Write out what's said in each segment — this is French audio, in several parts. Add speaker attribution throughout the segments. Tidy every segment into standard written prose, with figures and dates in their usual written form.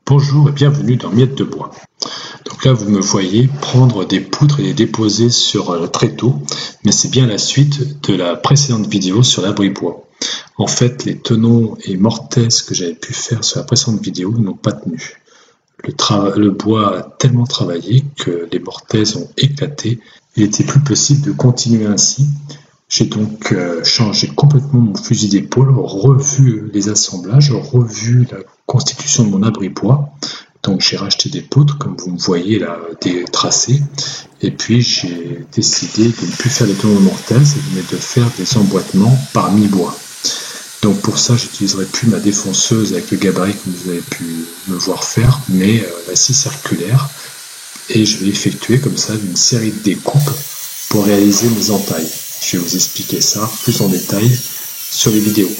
Speaker 1: Bonjour et bienvenue dans Miettes de bois. Donc là vous me voyez prendre des poutres et les déposer sur le tréteau, mais c'est bien la suite de la précédente vidéo sur l'abri bois. En fait les tenons et mortaises que j'avais pu faire sur la précédente vidéo n'ont pas tenu. Le bois a tellement travaillé que les mortaises ont éclaté, il n'était plus possible de continuer ainsi. J'ai donc changé complètement mon fusil d'épaule, revu les assemblages, revu la constitution de mon abri bois. Donc j'ai racheté des poutres, comme vous me voyez là, des tracés. Et puis j'ai décidé de ne plus faire des tenons de mortaises, mais de faire des emboîtements par mi-bois. Donc pour ça, j'utiliserai plus ma défonceuse avec le gabarit que vous avez pu me voir faire, mais la scie circulaire. Et je vais effectuer comme ça une série de découpes pour réaliser mes entailles. Je vais vous expliquer ça plus en détail sur les vidéos.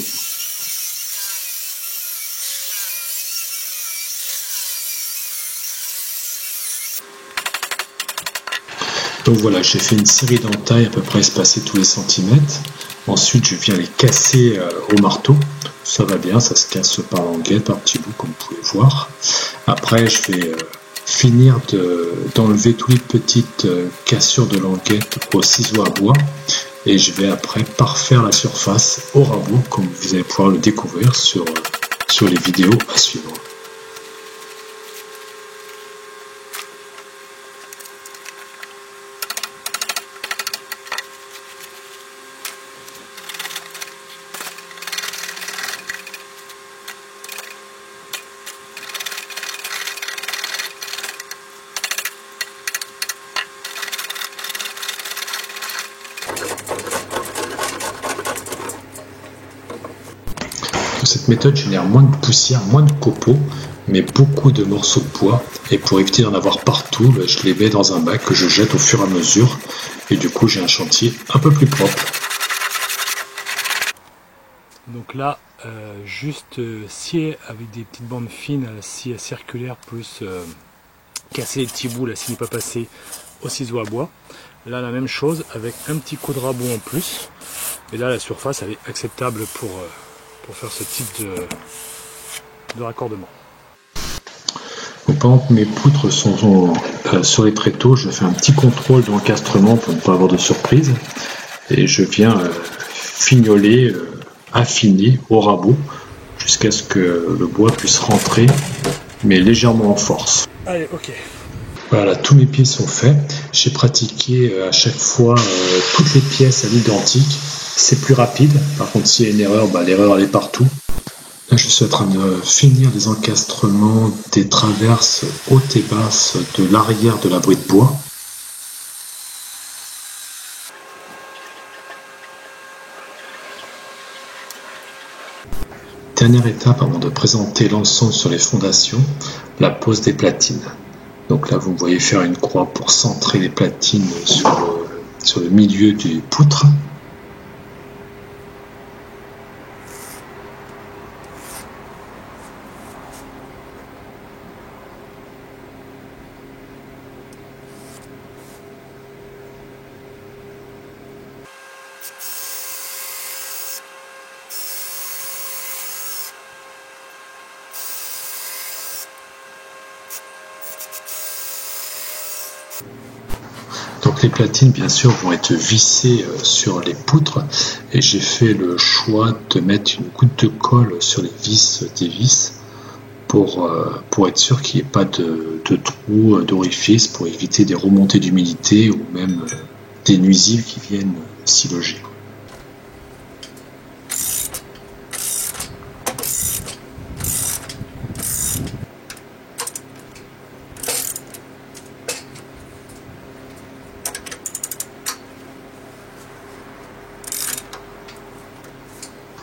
Speaker 1: Donc voilà, j'ai fait une série d'entailles à peu près espacées tous les centimètres. Ensuite, je viens les casser au marteau. Ça va bien, ça se casse par languette, par petits bouts, comme vous pouvez voir. Après, je vais finir d'enlever toutes les petites cassures de languette au ciseau à bois. Et je vais après parfaire la surface au rabot, comme vous allez pouvoir le découvrir sur les vidéos à suivre. Cette méthode génère moins de poussière, moins de copeaux, mais beaucoup de morceaux de bois. Et pour éviter d'en avoir partout, je les mets dans un bac que je jette au fur et à mesure. Et du coup, j'ai un chantier un peu plus propre.
Speaker 2: Donc là, juste scier avec des petites bandes fines à la scie circulaire, plus casser les petits bouts, la scie n'est pas passée au ciseau à bois. Là, la même chose avec un petit coup de rabot en plus. Et là, la surface, elle est acceptable pour faire ce type de raccordement.
Speaker 1: Donc, pendant que mes poutres sont sur les tréteaux, je fais un petit contrôle d'encastrement pour ne pas avoir de surprise. Et je viens fignoler, affiner au rabot jusqu'à ce que le bois puisse rentrer, mais légèrement en force.
Speaker 2: Allez, ok.
Speaker 1: Voilà, tous mes pieds sont faits. J'ai pratiqué à chaque fois toutes les pièces à l'identique. C'est plus rapide. Par contre, s'il y a une erreur, l'erreur elle est partout. Là, je suis en train de finir les encastrements des traverses hautes et basses de l'arrière de l'abri de bois. Dernière étape avant de présenter l'ensemble sur les fondations, la pose des platines. Donc là, vous me voyez faire une croix pour centrer les platines sur le milieu des poutres. Donc les platines bien sûr vont être vissées sur les poutres et j'ai fait le choix de mettre une goutte de colle sur les vis des vis pour être sûr qu'il n'y ait pas de trous, d'orifices, pour éviter des remontées d'humidité ou même des nuisibles qui viennent s'y loger.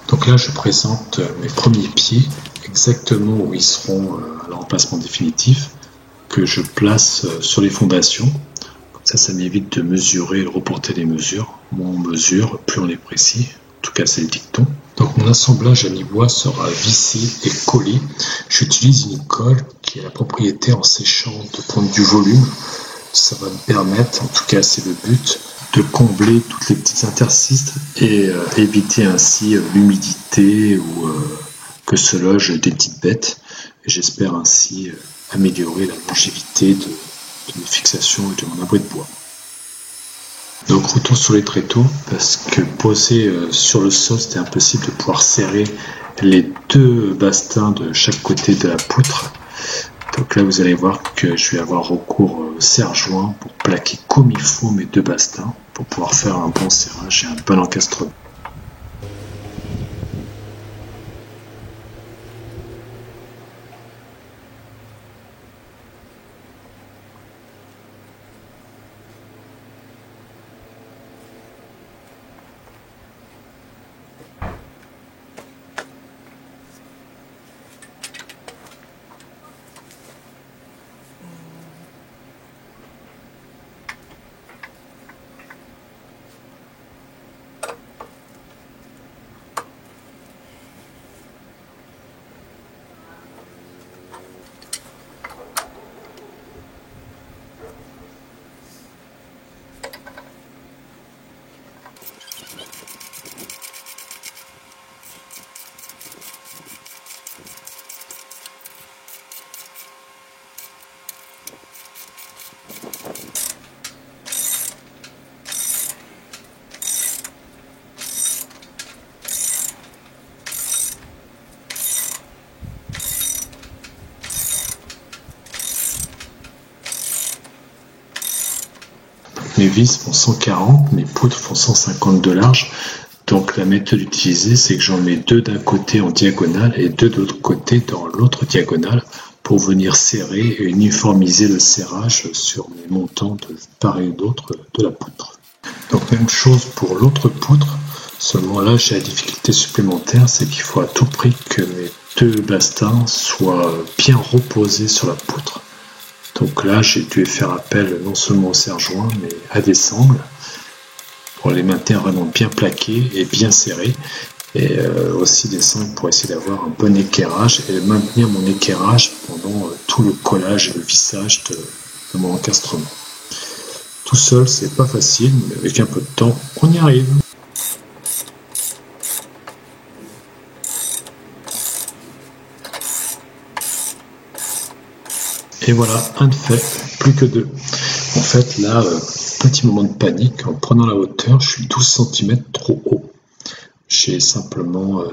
Speaker 1: Donc là, je présente mes premiers pieds, exactement où ils seront à l'emplacement définitif, que je place sur les fondations. Comme ça m'évite de mesurer, de reporter les mesures. Moins on mesure, plus on est précis. En tout cas, c'est le dicton. Donc mon assemblage à mi-bois sera vissé et collé. J'utilise une colle qui a la propriété en séchant de prendre du volume. Ça va me permettre, en tout cas c'est le but, de combler toutes les petites interstices et éviter ainsi l'humidité ou que se logent des petites bêtes. et j'espère ainsi améliorer la longévité de mes fixations et de mon abri de bois. Donc retour sur les tréteaux, parce que posé sur le sol, c'était impossible de pouvoir serrer les deux bastins de chaque côté de la poutre. Donc là vous allez voir que je vais avoir recours au serre-joint pour plaquer comme il faut mes deux bastins, pour pouvoir faire un bon serrage et un bon encastrement. Mes vis font 140, mes poutres font 150 de large. Donc la méthode utilisée, c'est que j'en mets deux d'un côté en diagonale et deux de l'autre côté dans l'autre diagonale pour venir serrer et uniformiser le serrage sur mes montants de part et d'autre de la poutre. Donc même chose pour l'autre poutre, seulement là j'ai la difficulté supplémentaire, c'est qu'il faut à tout prix que mes deux bastins soient bien reposés sur la poutre. Donc là, j'ai dû faire appel non seulement au serre-joint, mais à des sangles pour les maintenir vraiment bien plaqués et bien serrés. Et aussi des sangles pour essayer d'avoir un bon équerrage et maintenir mon équerrage pendant tout le collage et le vissage de mon encastrement. Tout seul, c'est pas facile, mais avec un peu de temps, on y arrive. Et voilà, un de fait, plus que deux. En fait, là, petit moment de panique, en prenant la hauteur, je suis 12 cm trop haut. J'ai simplement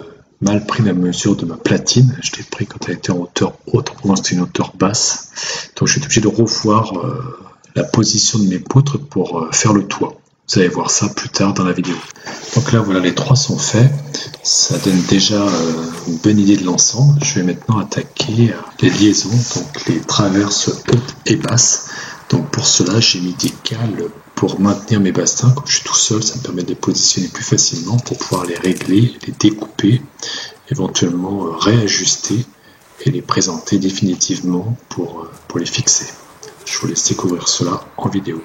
Speaker 1: mal pris la mesure de ma platine. Je l'ai pris quand elle était en hauteur haute, pendant que c'était une hauteur basse. Donc je suis obligé de revoir la position de mes poutres pour faire le toit. Vous allez voir ça plus tard dans la vidéo. Donc là, voilà, les trois sont faits. Ça donne déjà une bonne idée de l'ensemble. Je vais maintenant attaquer les liaisons, donc les traverses hautes et basses. Donc pour cela, j'ai mis des cales pour maintenir mes bastins. Comme je suis tout seul, ça me permet de les positionner plus facilement pour pouvoir les régler, les découper, éventuellement réajuster et les présenter définitivement pour les fixer. Je vous laisse découvrir cela en vidéo.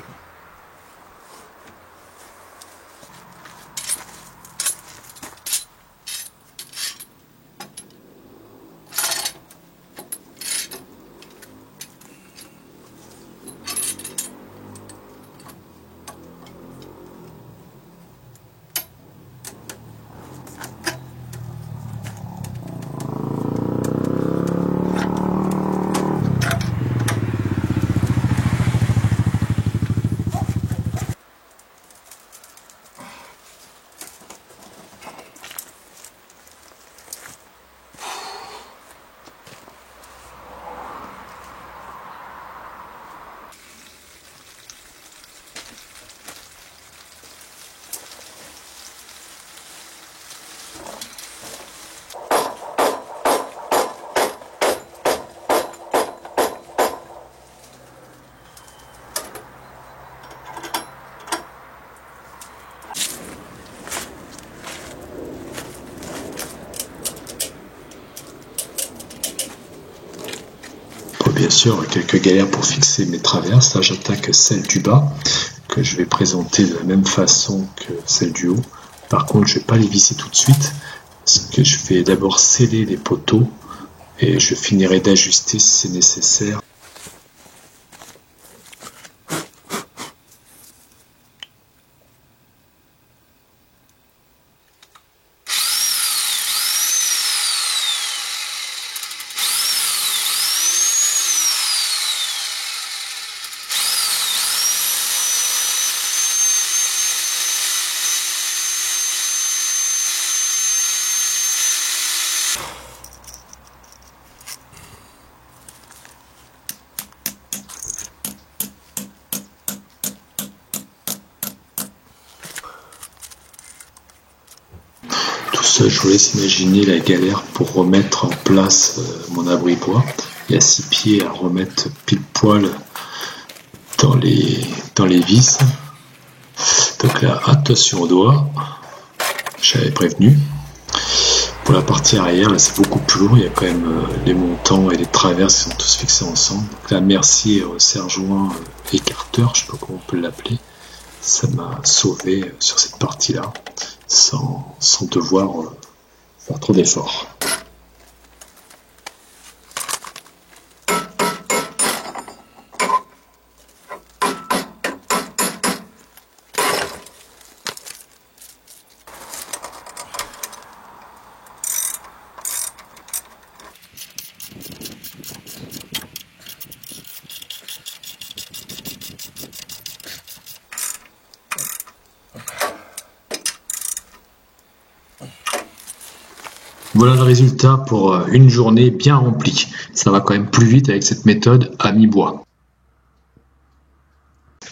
Speaker 1: Bien sûr, quelques galères pour fixer mes traverses. Là, j'attaque celle du bas, que je vais présenter de la même façon que celle du haut. Par contre, je ne vais pas les visser tout de suite, parce que je vais d'abord sceller les poteaux, et je finirai d'ajuster si c'est nécessaire. Là, je vous laisse imaginer la galère pour remettre en place mon abri bois. Il y a 6 pieds à remettre pile poil dans les vis. Donc là, attention aux doigts. J'avais prévenu. Pour la partie arrière, là c'est beaucoup plus lourd. Il y a quand même les montants et les traverses qui sont tous fixés ensemble. Donc là, merci au serre-joint écarteur, je ne sais pas comment on peut l'appeler. Ça m'a sauvé sur cette partie-là, sans devoir faire trop d'efforts. Voilà le résultat pour une journée bien remplie. Ça va quand même plus vite avec cette méthode à mi-bois.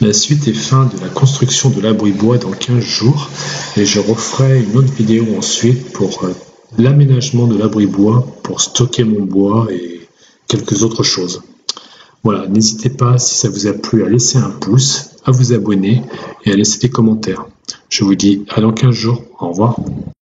Speaker 1: La suite est fin de la construction de l'abri bois dans 15 jours et je referai une autre vidéo ensuite pour l'aménagement de l'abri bois pour stocker mon bois et quelques autres choses. Voilà, n'hésitez pas si ça vous a plu à laisser un pouce, à vous abonner et à laisser des commentaires. Je vous dis à dans 15 jours. Au revoir.